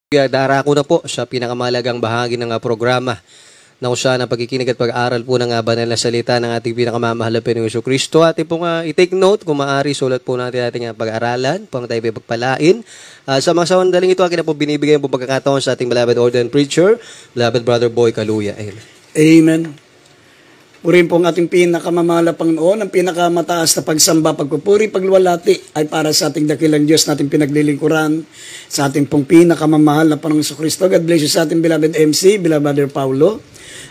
Darako na po sa pinakamalagang bahagi ng programa na kung saan ang pagkikinig at pag-aaral po ng banal na salita ng ating pinakamamahal na Panginoong Jesucristo. Ating pong i-take note, kung maaari, sulat po natin ating pag-aaralan, pang tayo pagpalain. Sa mga sawandaling ito, akin na po binibigyan po pagkakataon sa ating beloved ordained preacher, beloved Brother Boy Kaluya. Amen. Amen. Purihin po ang ating pinakamamahal na Panginoon, ang pinakamataas na pagsamba, pagpupuri, pagluwalhati ay para sa ating dakilang Diyos nating pinaglilingkuran, sa ating pong pinakamamahal na Panginoong Jesucristo. God bless you sa ating beloved MC, beloved Brother Paulo.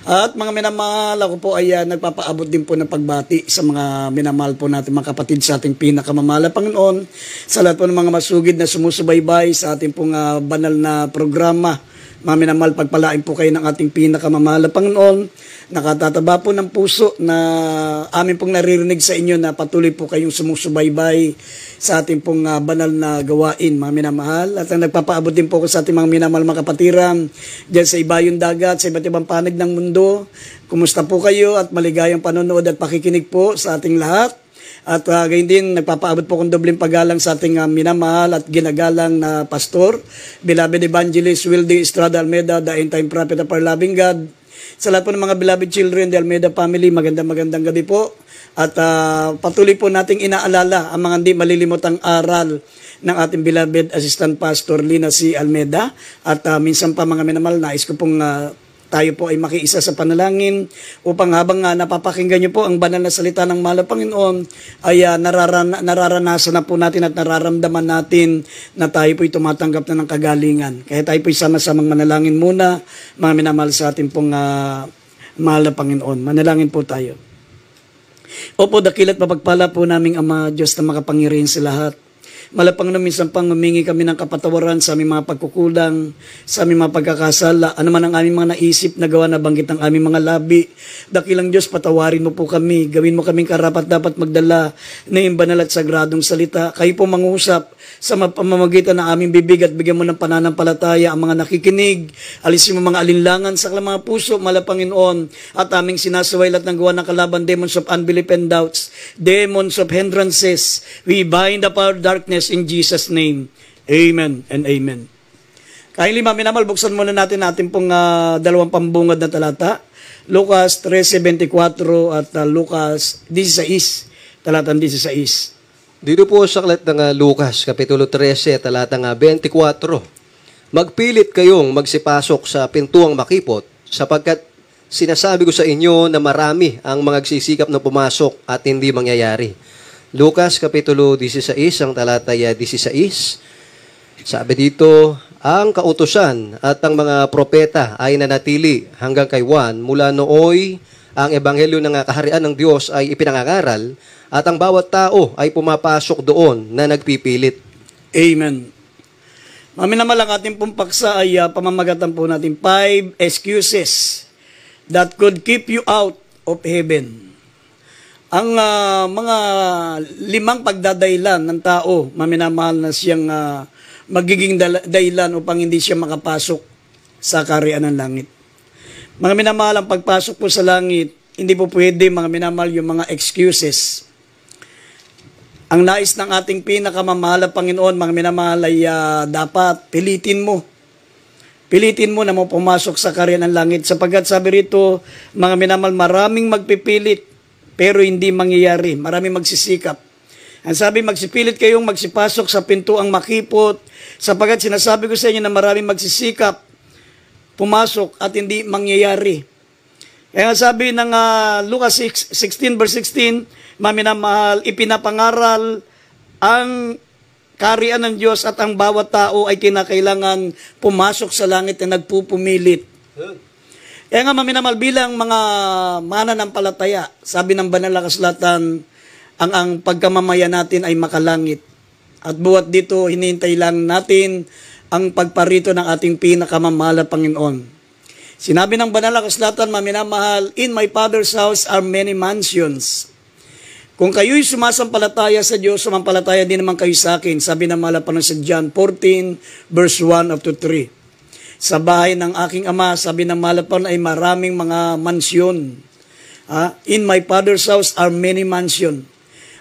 At mga minamahal, ako po ay nagpapaabot din po ng pagbati sa mga minamahal po natin mga kapatid sa ating pinakamamahal na Panginoon, sa lahat po ng mga masugid na sumusubaybay sa ating pong banal na programa. Mga minamahal, pagpalain po kayo ng ating pinakamamahal na Panginoon. Nakatataba po ng puso na amin pong naririnig sa inyo na patuloy po kayong sumusubaybay sa ating pong banal na gawain, mga minamahal. At nagpapaabot din po ko sa ating mga minamahal mga kapatiran dyan sa ibayong dagat, sa iba't ibang panig ng mundo. Kumusta po kayo at maligayang panonood at pakikinig po sa ating lahat. At gayon din, nagpapaabot po kong dobleng paggalang sa ating minamahal at ginagalang na pastor, beloved evangelist Wildy Estrada Almeida, the end-time prophet of our loving God. Sa lahat po ng mga beloved children, the Almeida family, magandang gabi po. At patuloy po nating inaalala ang mga hindi malilimutang aral ng ating beloved assistant pastor Lina C. Almeida. At minsan pa mga minamahal, nais ko pong tayo po ay makiisa sa panalangin upang habang napapakinggan niyo po ang banal na salita ng mahal na Panginoon ay nararanasan na po natin at nararamdaman natin na tayo po ay tumatanggap na ng kagalingan. Kaya tayo po ay sama-samang manalangin muna, mga minamahal sa ating pong mahal na Panginoon. Manalangin po tayo. Opo, dakilat mapagpala po naming Ama, Diyos na makapangyarihan sa lahat. Malapang na minsan pang humingi kami ng kapatawaran sa aming mga pagkukulang, sa aming mga pagkakasala, ano man ang aming mga naisip na gawa na banggit ng aming mga labi. Dakilang Diyos, patawarin mo po kami, gawin mo kaming karapat dapat magdala na yung banal at sagradong salita. Kayo po mangusap sa pamamagitan ng aming bibig at bigyan mo ng pananampalataya ang mga nakikinig. Alisin mo mga alinlangan sa mga puso, Panginoon, at aming sinasaway lahat ng gawa ng kalaban, demons of unbelief and doubts, demons of hindrances. We bind up our darkness in Jesus' name. Amen and amen. Kahit lima, minamahal, buksan muna natin pong dalawang pambungad na talata. Lucas 13:24 at Lucas 16, talatang 16. Dito po sa aklat ng Lucas, Kapitulo 13, talatang 24. Magpilit kayong magsipasok sa pintuang makipot, sapagkat sinasabi ko sa inyo na marami ang magsisikap na pumasok at hindi mangyayari. Lucas, Kapitulo 16, ang talatay 16. Sabi dito, ang kautusan at ang mga propeta ay nanatili hanggang kay Juan. Mula nooy, ang ebanghelyo ng kaharian ng Diyos ay ipinangangaral at ang bawat tao ay pumapasok doon na nagpipilit. Amen. Maminamahal, ang ating pong paksa ay pamamagatan po natin 5 excuses that could keep you out of heaven. Ang mga 5 pagdadailan ng tao, maminamahal, na siyang magiging dahilan upang hindi siya makapasok sa kaharian ng langit. Mga minamahal, ang pagpasok po sa langit, hindi po pwede, mga minamahal, yung mga excuses. Ang nais ng ating pinakamamahal na Panginoon, mga minamahal, ay dapat pilitin mo. Pilitin mo na mo pumasok sa kaharian ng langit. Sapagkat sabi rito, mga minamahal, maraming magpipilit, pero hindi mangyayari. Maraming magsisikap. Ang sabi, magsipilit kayong magsipasok sa pintuang makipot, sapagkat sinasabi ko sa inyo na maraming magsisikap pumasok at hindi mangyayari. Kaya sabi ng Lucas 16 verse 16, maminamahal, ipinapangaral ang kaharian ng Diyos at ang bawat tao ay kinakailangan pumasok sa langit na nagpupumilit. Kaya nga, maminamahal, bilang mga mananampalataya, sabi ng banal na kasulatan, ang pagkamamaya natin ay makalangit. At buhat dito, hinihintay lang natin ang pagparito ng ating pinakamamahal na Panginoon. Sinabi ng banal na kasulatan, maminamahal, in my Father's house are many mansions. Kung kayo'y sumasampalataya sa Diyos, sumampalataya din naman kayo sa akin. Sabi ng mahal na sa John 14, verse 1 up to 3. Sa bahay ng aking Ama, sabi ng mahal na ay maraming mga mansyon. In my Father's house are many mansion.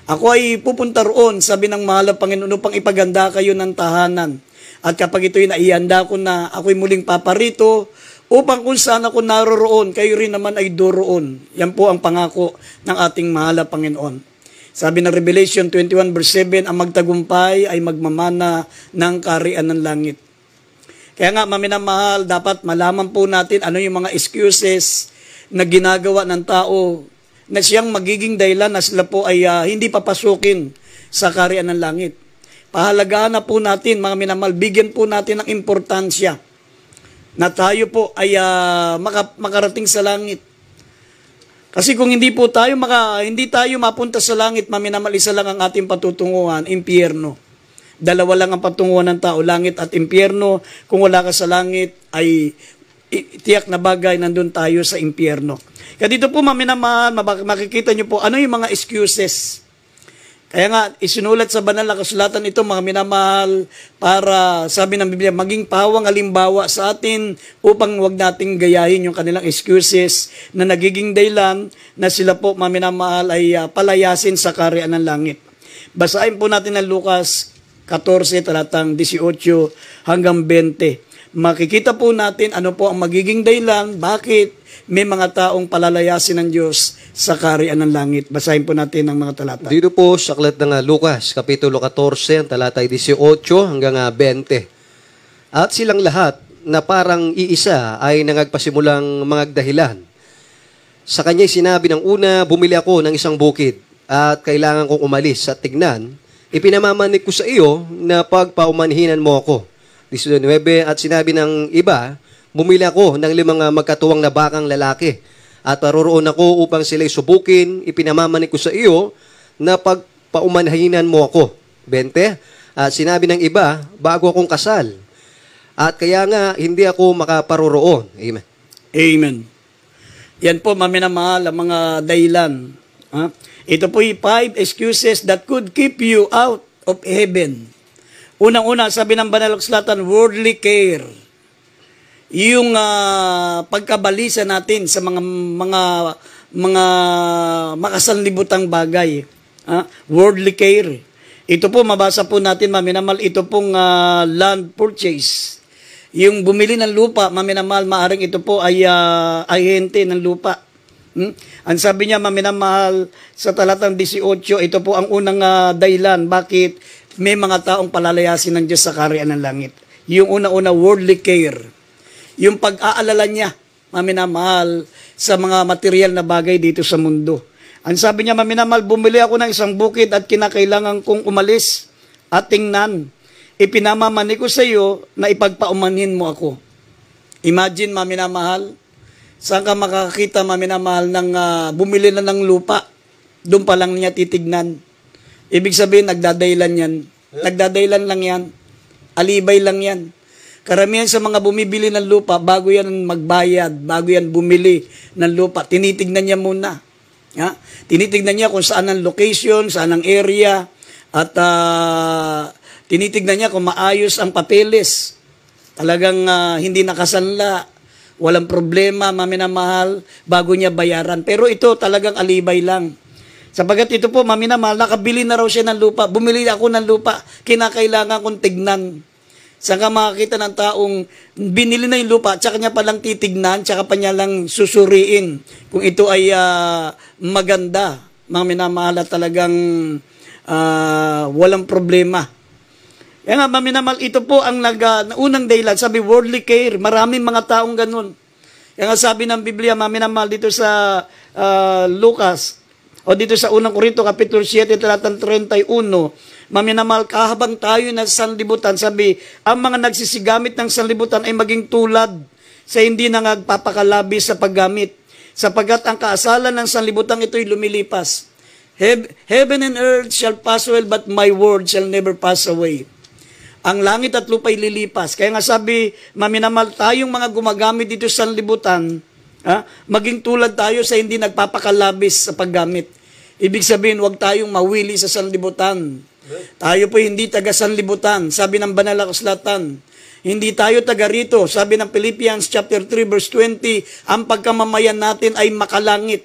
Ako ay pupunta roon, sabi ng mahal na Panginoon, upang ipaganda kayo ng tahanan. At kapag ito'y naihanda ko na, ako'y muling paparito, upang kung saan ako naroroon, kayo rin naman ay doroon. Yan po ang pangako ng ating mahal na Panginoon. Sabi ng Revelation 21 verse 7, ang magtagumpay ay magmamana ng kaharian ng langit. Kaya nga, maminamahal, dapat malaman po natin ano yung mga excuses na ginagawa ng tao na siyang magiging dahilan na sila po ay hindi papasukin sa kaharian ng langit. Pahalagaan na po natin, mga minamahal, bigyan po natin ng importansya na tayo po ay makarating sa langit. Kasi kung hindi po tayo hindi tayo mapunta sa langit, maminamal, isa lang ang ating patutunguhan, impyerno. Dalawa lang ang patunguhan ng tao, langit at impyerno. Kung wala ka sa langit, ay tiyak na bagay, nandun tayo sa impyerno. Kaya dito po, maminamahal, makikita nyo po, ano yung mga excuses. Kaya nga, isinulat sa banal na kasulatan ito, mga minamahal, para, sabi ng Biblia, maging pawang halimbawa sa atin upang wag nating gayahin yung kanilang excuses na nagiging dahilan na sila po, mga minamahal, ay palayasin sa kaharian ng langit. Basahin po natin ang Lucas 14, talatang 18 hanggang 20. Makikita po natin ano po ang magiging dahilan, bakit may mga taong palalayasin ng Diyos sa kaharian ng langit. Basahin po natin ang mga talata. Dito po sa aklat ng Lucas, Kapitulo 14, talatay 18 hanggang 20. At silang lahat na parang iisa ay nangagpasimulang mga dahilan. Sa kanya'y sinabi ng una, bumili ako ng isang bukid at kailangan kong umalis at tignan. Ipinamamanik ko sa iyo na pagpaumanhinan mo ako. 19, at sinabi ng iba, bumili ako ng 5 magkatuwang na bakang lalaki at paroroon ako upang sila'y subukin. Ipinamamanik ko sa iyo na pagpaumanhinan mo ako. 20, at sinabi ng iba, bago akong kasal. At kaya nga, hindi ako makaparoroon. Amen. Amen. Yan po, maminamahal, ang mga dahilan. Ito po yung 5 excuses that could keep you out of heaven. Unang-una, sabi ng banal na kasulatan, worldly care. Yung pagkabalisa natin sa mga makasanlibutang bagay. Worldly care. Ito po, mabasa po natin, maminamal, ito pong land purchase. Yung bumili ng lupa, maminamal, maaring ito po ay ahente ng lupa. Ang sabi niya, maminamahal, sa talatang 18, ito po ang unang dahilan bakit may mga taong palalayasin ng Diyos sa kaharian ng langit. Yung una-una, worldly care. Yung pag-aalala niya, maminamahal, sa mga material na bagay dito sa mundo. Ang sabi niya, maminamahal, bumili ako ng isang bukid at kinakailangan kong umalis at tingnan. Ipinamamani ko sa iyo na ipagpaumanhin mo ako. Imagine, maminamahal, saan ka makakita, maminamahal, ng bumili na ng lupa? Doon pa lang niya titignan. Ibig sabihin, nagdadahilan yan. Nagdadahilan lang yan. Alibay lang yan. Karamihan sa mga bumibili ng lupa, bago yan magbayad, bago yan bumili ng lupa, tinitignan niya muna. Tinitignan niya kung saan ang location, saan ang area, at tinitignan niya kung maayos ang papeles. Talagang hindi nakasanla, walang problema, maminamahal, bago niya bayaran. Pero ito talagang alibay lang. Sapagat ito po, maminamahal, nakabili na raw siya ng lupa. Bumili ako ng lupa, kinakailangan kong tignan. Saan ka makakita ng taong binili na yung lupa, tsaka niya palang titignan, tsaka pa niya lang susuriin kung ito ay maganda. Maminamahal, talagang walang problema. Kaya nga, maminamahal, ito po ang unang dahilan. Sabi, worldly care. Maraming mga taong ganun. Kaya nga sabi ng Biblia, maminamahal, dito sa Lucas, o dito sa 1 Corinto, Kapitulo 7, talatang 31, maminamahal, kahabang tayo na sanlibutan, sabi, ang mga nagsisigamit ng sanlibutan ay maging tulad sa hindi na nagpapakalabis sa paggamit, sapagat ang kaasalan ng sanlibutan ito'y lumilipas. Heaven and earth shall pass away, but my word shall never pass away. Ang langit at lupa'y lilipas. Kaya nga sabi, maminamahal, tayong mga gumagamit dito sa sanlibutan, maging tulad tayo sa hindi nagpapakalabis sa paggamit. Ibig sabihin, huwag tayong mawili sa sanlibutan. Tayo po hindi taga sanlibutan. Sabi ng banal na kasulatan, hindi tayo taga rito. Sabi ng Philippians chapter 3 verse 20, ang pagkamamayan natin ay makalangit.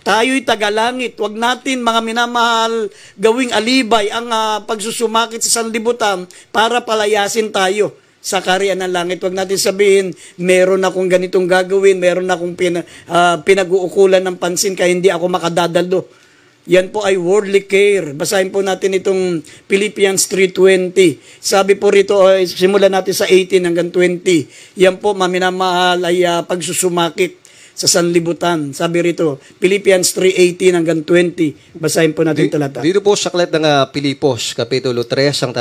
Tayo'y tagalangit. Huwag natin, mga minamahal, gawing alibay ang pagsusumakit sa sanlibutan para palayasin tayo sa kaharian ng langit. Huwag natin sabihin, meron akong ganitong gagawin, meron akong pinag-uukulan ng pansin kaya hindi ako makadadalo. Yan po ay worldly care. Basahin po natin itong Philippians 3:20. Sabi po rito, simulan natin sa 18 hanggang 20. Yan po, maminamahal, ay pagsusumakit sa sanlibutan. Sabi rito, Philippians 3:18 hanggang 20. Basahin po natin talata. Dito po sa aklat ng Pilipos, Kapitulo 3, ang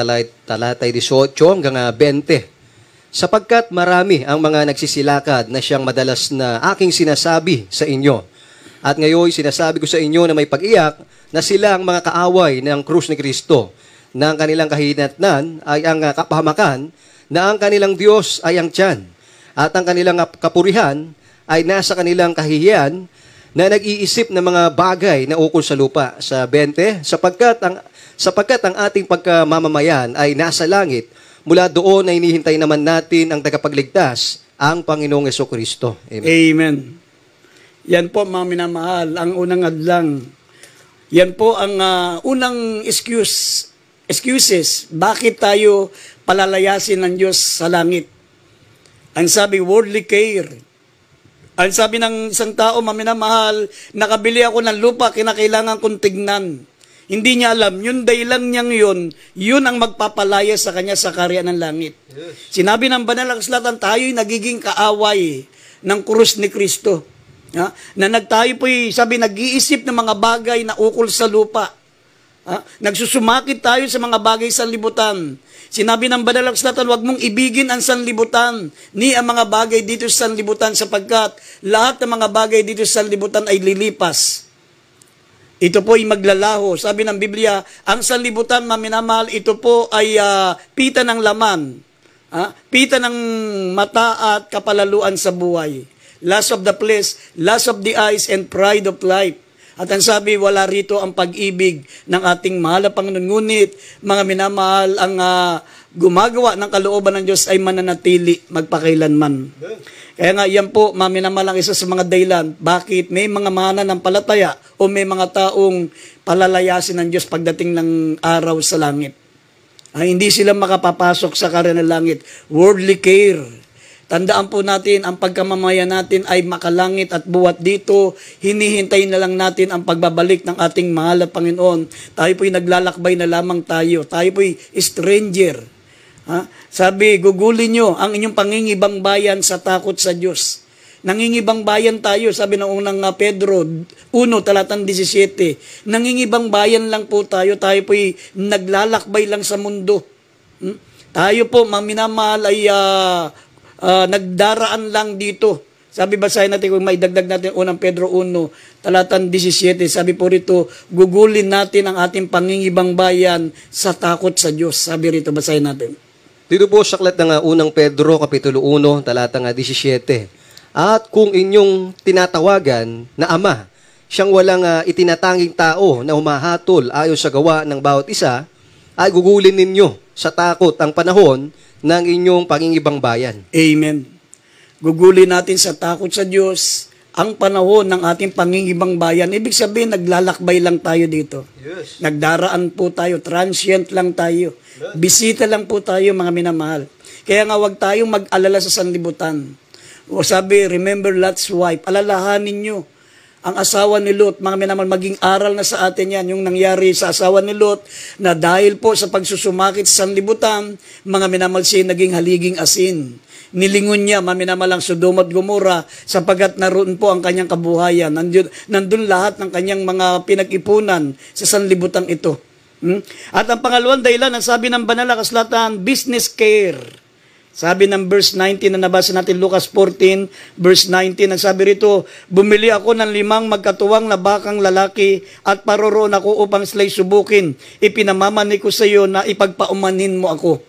talatay 18 hanggang 20. Sapagkat marami ang mga nagsisilakad na siyang madalas na aking sinasabi sa inyo. At ngayon sinasabi ko sa inyo na may pag-iyak na sila ang mga kaaway ng krus ni Kristo, na ang kanilang kahinatnan ay ang kapahamakan, na ang kanilang Diyos ay ang tiyan, at ang kanilang kapurihan ay nasa kanilang kahihiyan na nag-iisip ng mga bagay na ukol sa lupa. Sa 20, sapagkat ang ating pagkamamamayan ay nasa langit, mula doon ay hinihintay naman natin ang tagapagligtas, ang Panginoong Jesucristo. Amen. Amen. Yan po, mga minamahal, ang unang adlang. Yan po ang unang excuses bakit tayo palalayasin ng Diyos sa langit. Ang sabi, worldly care. Ang sabi ng isang tao, maminamahal, nakabili ako ng lupa, kinakailangan kong tignan. Hindi niya alam, yun dahilan niyang yun ang magpapalaya sa kanya sa kaharian ng langit. Yes. Sinabi ng banal na kasulatan, tayo'y nagiging kaaway ng krus ni Kristo. Na tayo po'y, sabi, nag-iisip ng mga bagay na ukol sa lupa. Nagsusumakit tayo sa mga bagay sa libutan. Sinabi ng banal na kasulatan, huwag mong ibigin ang sanlibutan, ni ang mga bagay dito sa sanlibutan, sapagkat lahat ng mga bagay dito sa sanlibutan ay lilipas. Ito po ay maglalaho. Sabi ng Biblia, ang sanlibutan, maminamahal, ito po ay pita ng laman, pita ng mata at kapalaluan sa buhay. Lust of the flesh, lust of the eyes, and pride of life. At ang sabi, wala rito ang pag-ibig ng ating mahal na Panginoon. Ngunit, mga minamahal, ang gumagawa ng kalooban ng Diyos ay mananatili magpakailanman. Kaya nga, yan po, mga minamahal, ang isa sa mga dahilan, bakit may mga mananampalataya o may mga taong palalayasin ng Diyos pagdating ng araw sa langit. Hindi sila makapapasok sa kaharian ng langit. Worldly care. Tandaan po natin, ang pagkamamaya natin ay makalangit at buwat dito, hinihintay na lang natin ang pagbabalik ng ating mahal na Panginoon. Tayo po'y naglalakbay na lamang tayo. Tayo po'y stranger. Sabi, gugulin nyo ang inyong pangingibang bayan sa takot sa Diyos. Nangingibang bayan tayo, sabi ng unang Pedro 1, talatang 17. Nangingibang bayan lang po tayo po'y naglalakbay lang sa mundo. Tayo po, maminamahal, ay nagdaraan lang dito. Sabi, basahin natin, kung may dagdag natin unang Pedro 1, talatang 17, sabi po rito, gugulin natin ang ating pangingibang bayan sa takot sa Diyos. Sabi rito, basahin natin. Dito po sa aklat ng unang Pedro, Kapitulo 1, talatang 17. At kung inyong tinatawagan na Ama, siyang walang itinatanging tao na humahatol ayon sa gawa ng bawat isa, ay gugulin ninyo sa takot ang panahon ng inyong pangingibang bayan. Amen. Gugulin natin sa takot sa Diyos ang panahon ng ating pangingibang bayan. Ibig sabihin, naglalakbay lang tayo dito. Yes. Nagdaraan po tayo, transient lang tayo. Yes. Bisita lang po tayo, mga minamahal. Kaya nga, huwag tayong mag-alala sa sanlibutan. O sabi, remember Lot's wife, alalahanin nyo ang asawa ni Lot, mga minamahal, maging aral na sa atin yan, yung nangyari sa asawa ni Lot, na dahil po sa pagsusumakit sa sanlibutan, mga minamahal, siya naging haliging asin. Nilingon niya, mga minamahal, ang Sodoma at Gomora, sapagat naroon po ang kanyang kabuhayan. Nandun lahat ng kanyang mga pinag-ipunan sa sanlibutan ito. At ang pangalawang dahilan, ang sabi ng banal na kasulatan, business care. Sabi ng verse 19 na nabasa natin, Lucas 14, verse 19, ang sabi rito, bumili ako ng 5 magkatuwang na bakang lalaki at paroroon ako upang sila'y subukin. Ipinamamani ko sa iyo na ipagpaumanhin mo ako.